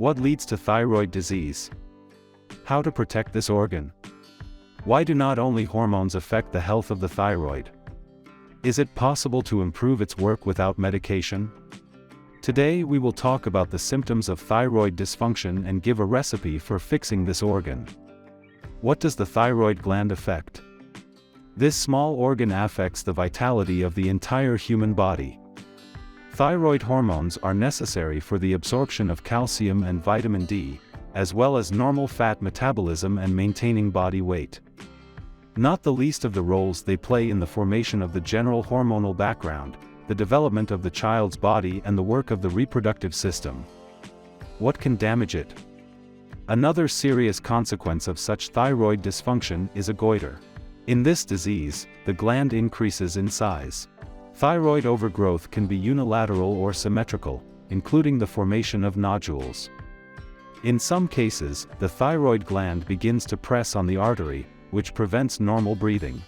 What leads to thyroid disease? How to protect this organ? Why do not only hormones affect the health of the thyroid? Is it possible to improve its work without medication? Today we will talk about the symptoms of thyroid dysfunction and give a recipe for fixing this organ. What does the thyroid gland affect? This small organ affects the vitality of the entire human body. Thyroid hormones are necessary for the absorption of calcium and vitamin D, as well as normal fat metabolism and maintaining body weight. Not the least of the roles they play in the formation of the general hormonal background, the development of the child's body and the work of the reproductive system. What can damage it? Another serious consequence of such thyroid dysfunction is a goiter. In this disease, the gland increases in size. Thyroid overgrowth can be unilateral or symmetrical, including the formation of nodules. In some cases, the thyroid gland begins to press on the artery, which prevents normal breathing.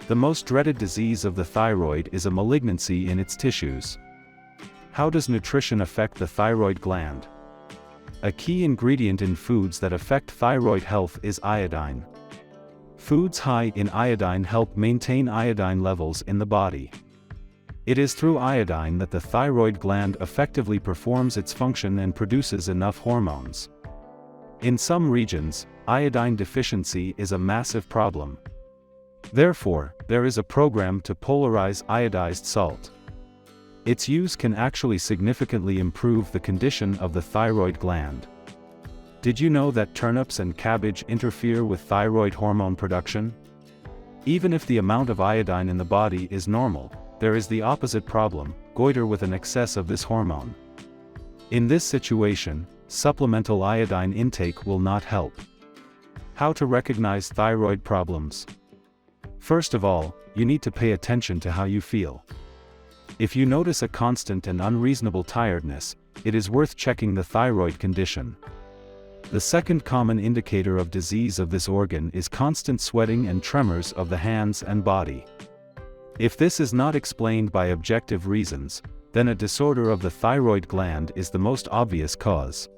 The most dreaded disease of the thyroid is a malignancy in its tissues. How does nutrition affect the thyroid gland? A key ingredient in foods that affect thyroid health is iodine. Foods high in iodine help maintain iodine levels in the body. It is through iodine that the thyroid gland effectively performs its function and produces enough hormones. In some regions, iodine deficiency is a massive problem. Therefore, there is a program to polarize iodized salt. Its use can actually significantly improve the condition of the thyroid gland. Did you know that turnips and cabbage interfere with thyroid hormone production? Even if the amount of iodine in the body is normal, there is the opposite problem, goiter with an excess of this hormone. In this situation, supplemental iodine intake will not help. How to recognize thyroid problems? First of all, you need to pay attention to how you feel. If you notice a constant and unreasonable tiredness, it is worth checking the thyroid condition. The second common indicator of disease of this organ is constant sweating and tremors of the hands and body. If this is not explained by objective reasons, then a disorder of the thyroid gland is the most obvious cause.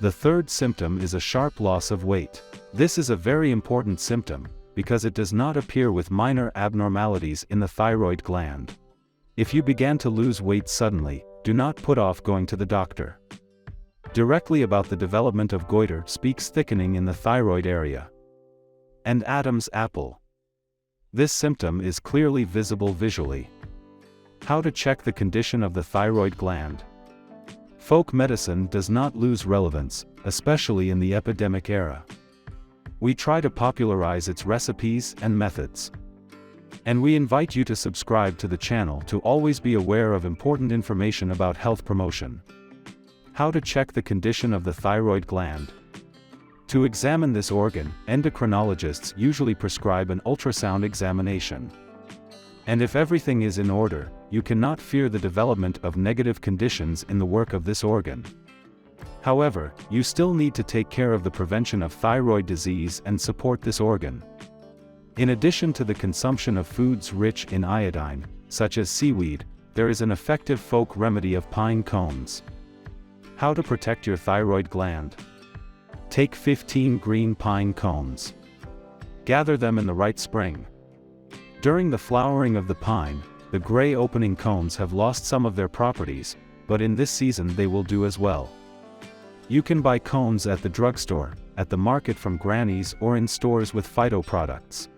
The third symptom is a sharp loss of weight. This is a very important symptom, because it does not appear with minor abnormalities in the thyroid gland. If you began to lose weight suddenly, do not put off going to the doctor. Directly about the development of goiter speaks thickening in the thyroid area. And Adam's apple. This symptom is clearly visible visually. How to check the condition of the thyroid gland? Folk medicine does not lose relevance, especially in the epidemic era. We try to popularize its recipes and methods. And we invite you to subscribe to the channel to always be aware of important information about health promotion. How to check the condition of the thyroid gland? To examine this organ, endocrinologists usually prescribe an ultrasound examination. And if everything is in order, you cannot fear the development of negative conditions in the work of this organ. However, you still need to take care of the prevention of thyroid disease and support this organ. In addition to the consumption of foods rich in iodine, such as seaweed, there is an effective folk remedy of pine cones. How to protect your thyroid gland? Take 15 green pine cones. Gather them in the right spring. During the flowering of the pine, the gray opening cones have lost some of their properties, but in this season they will do as well. You can buy cones at the drugstore, at the market from Granny's or in stores with phyto products.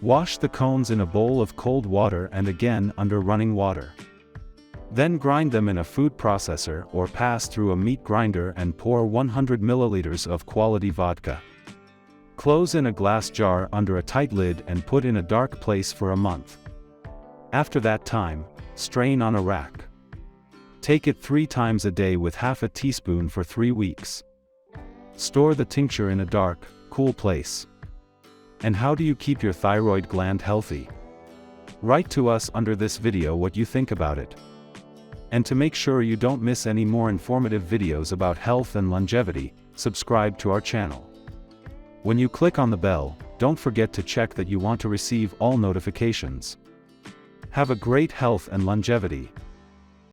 Wash the cones in a bowl of cold water and again under running water. Then grind them in a food processor or pass through a meat grinder and pour 100 milliliters of quality vodka. Close in a glass jar under a tight lid and put in a dark place for a month. After that time, strain on a rack. Take it 3 times a day with half a teaspoon for 3 weeks. Store the tincture in a dark, cool place. And how do you keep your thyroid gland healthy? Write to us under this video what you think about it. And to make sure you don't miss any more informative videos about health and longevity, subscribe to our channel. When you click on the bell, don't forget to check that you want to receive all notifications. Have a great health and longevity.